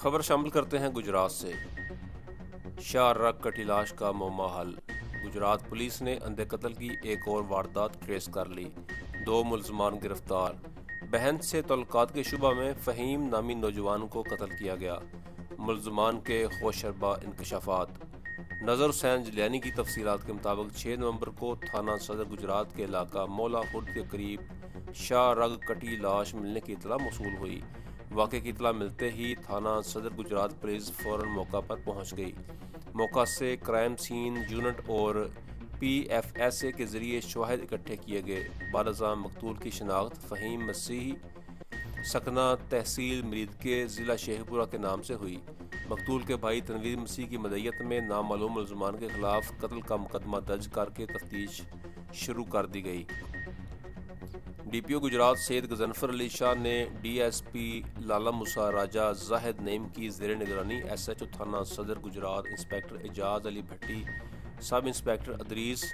خبر شامل کرتے ہیں گجرات سے۔ شاہ رگ کٹی لاش کا معمہ حل۔ گجرات پولیس نے اندھے قتل کی ایک اور واردات ٹریس کر لی، 2 ملزمان گرفتار۔ بہن سے تعلقات کے شبہ میں فہیم نامی نوجوان کو قتل کیا گیا، ملزمان کے ہوشربا انکشافات۔ نذر حسین جلیانی کی تفصیلات کے مطابق 6 نومبر کو تھانہ صدر گجرات کے علاقہ مولا خرد کے قریب شاہ رگ کٹی لاش ملنے کی اطلاع موصول ہوئی۔ واقعے کی اطلاع ملتے ہی تھانہ صدر گجرات پولیس فوراً موقع پر پہنچ گئی۔ موقع سے کرائم سین یونٹ اور پی ایف ایس اے کے ذریعے شواہد اکٹھے کیے گئے۔ بعد ازاں مقتول کی شناخت فہیم مسیحی سکنہ تحصیل مریدکے ضلع شیخ پورہ کے نام سے ہوئی۔ مقتول کے بھائی تنویر مسیح کی مدعیت میں نامعلوم ملزمان کے خلاف قتل کا مقدمہ درج کر کے تفتیش شروع کر دی گئی۔ ڈی پی او گجرات سید غضنفر علی شاہ نے ڈی ایس پی لالا موسیٰ راجہ زاہد نعیم کی زیر نگرانی ایس ایچ او تھانہ صدر گجرات انسپکٹر اعجاز علی بھٹی، سب انسپکٹر ادریس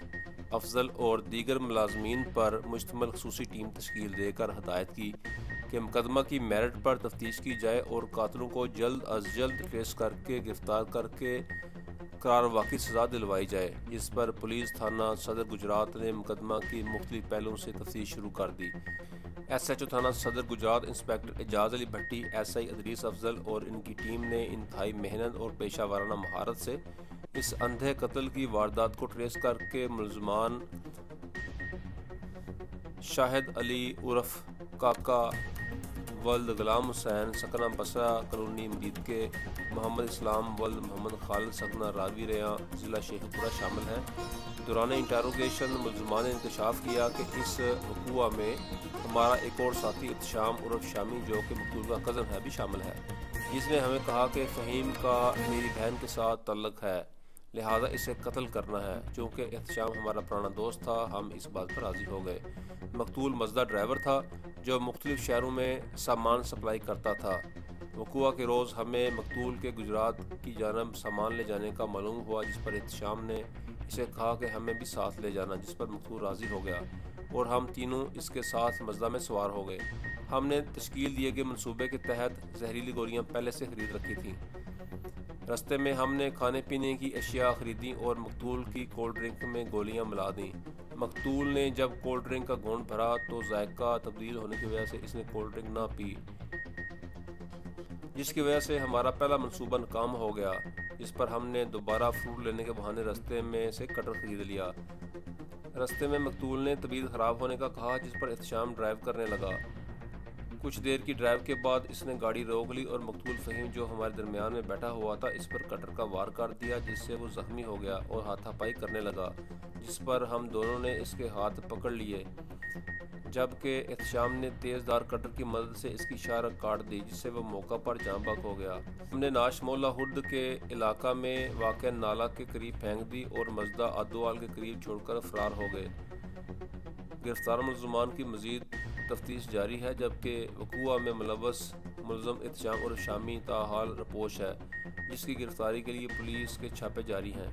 افضل اور دیگر ملازمین پر مشتمل خصوصی ٹیم تشکیل دے کر ہدایت کی کہ مقدمہ کی میرٹ پر تفتیش کی جائے اور قاتلوں کو جلد از جلد ٹریس کر کے گرفتار کر کے قرار واقعی سزا دلوائی جائے، جس پر پولیس تھانہ صدر گجرات نے مقدمہ کی مختلف پہلوؤں سے تفتیش شروع کر دی۔ ایس ایچ او تھانہ Saddar Gujrat inspector Ijaz Ali Bhatti, S I Idrees Afzal اور ان کی ٹیم نے انتہائی محنت اور پیشہ ورانہ مہارت سے اس اندھے قتل کی واردات کو ٹریس کر کے ملزمان شاہد علی عرف کاکا ولد غلام حسین سکنہ بسرہ کالونی مریدکے، محمد اسلام ولد محمد خالد سکنہ راوی ریاں ضلع شیخ پورہ شامل ہیں۔ دوران انٹروگیشن ملزمان نے انکشاف کیا کہ اس وقوع میں ہمارا ایک اور ساتھی احتشام عرف شامی جو کہ مقتول کا کزن ہے بھی شامل ہے، جس نے ہمیں کہا کہ فہیم کا میری بہن کے ساتھ تعلق ہے، لہٰذا اسے قتل کرنا ہے۔ چونکہ احتشام ہمارا پرانا دوست تھا، ہم اس بات پر راضی ہو گئے۔ مقتول مزدہ ڈرائیور تھا جو مختلف شہروں میں سامان سپلائی کرتا تھا۔ وقوع کے روز ہمیں مقتول کے گجرات کی جانب سامان لے جانے کا معلوم ہوا، جس پر احتشام نے اسے کہا کہ ہمیں بھی ساتھ لے جانا، جس پر مقتول راضی ہو گیا اور ہم تینوں اس کے ساتھ مزدہ میں سوار ہو گئے۔ ہم نے تشکیل دیے گئے منصوبے کے تحت زہریلی گولیاں پہلے سے خرید رکھی تھیں۔ رستے میں ہم نے کھانے پینے کی اشیاء خریدیں اور مقتول کی کولڈ ڈرنک میں گولیاں ملا دیں۔ مقتول نے جب کولڈ ڈرنک کا گھونٹ بھرا تو ذائقہ تبدیل ہونے کی وجہ سے اس نے کولڈ ڈرنک نہ پی، جس کی وجہ سے ہمارا پہلا منصوبہ ناکام ہو گیا، جس پر ہم نے دوبارہ فروٹ لینے کے بہانے رستے میں سے کٹر خرید لیا۔ رستے میں مقتول نے طبیعت خراب ہونے کا کہا، جس پر احتشام ڈرائیو کرنے لگا۔ کچھ دیر کی ڈرائیو کے بعد اس نے گاڑی روک لی اور مقتول فہیم جو ہمارے درمیان میں بیٹھا ہوا تھا اس پر کٹر کا وار کر دیا، جس سے وہ زخمی ہو گیا اور ہاتھا پائی کرنے لگا، جس پر ہم دونوں نے اس کے ہاتھ پکڑ لیے، جبکہ احتشام نے تیز دھار کٹر کی مدد سے اس کی شاہ رگ کاٹ دی، جس سے وہ موقع پر جاں بحق ہو گیا۔ ہم نے ناش مولا خرد کے علاقہ میں واقع نالہ کے قریب پھینک دی اور مزدہ آدوال کے قریب چھوڑ کر فرار ہو گئے۔ گرفتار ملزمان کی مزید تفتیش جاری ہے، جبکہ وقوع میں ملوث ملزم احتشام عرف شامی تاحال رپوش ہے، جس کی گرفتاری کے لیے پولیس کے چھاپے جاری ہیں۔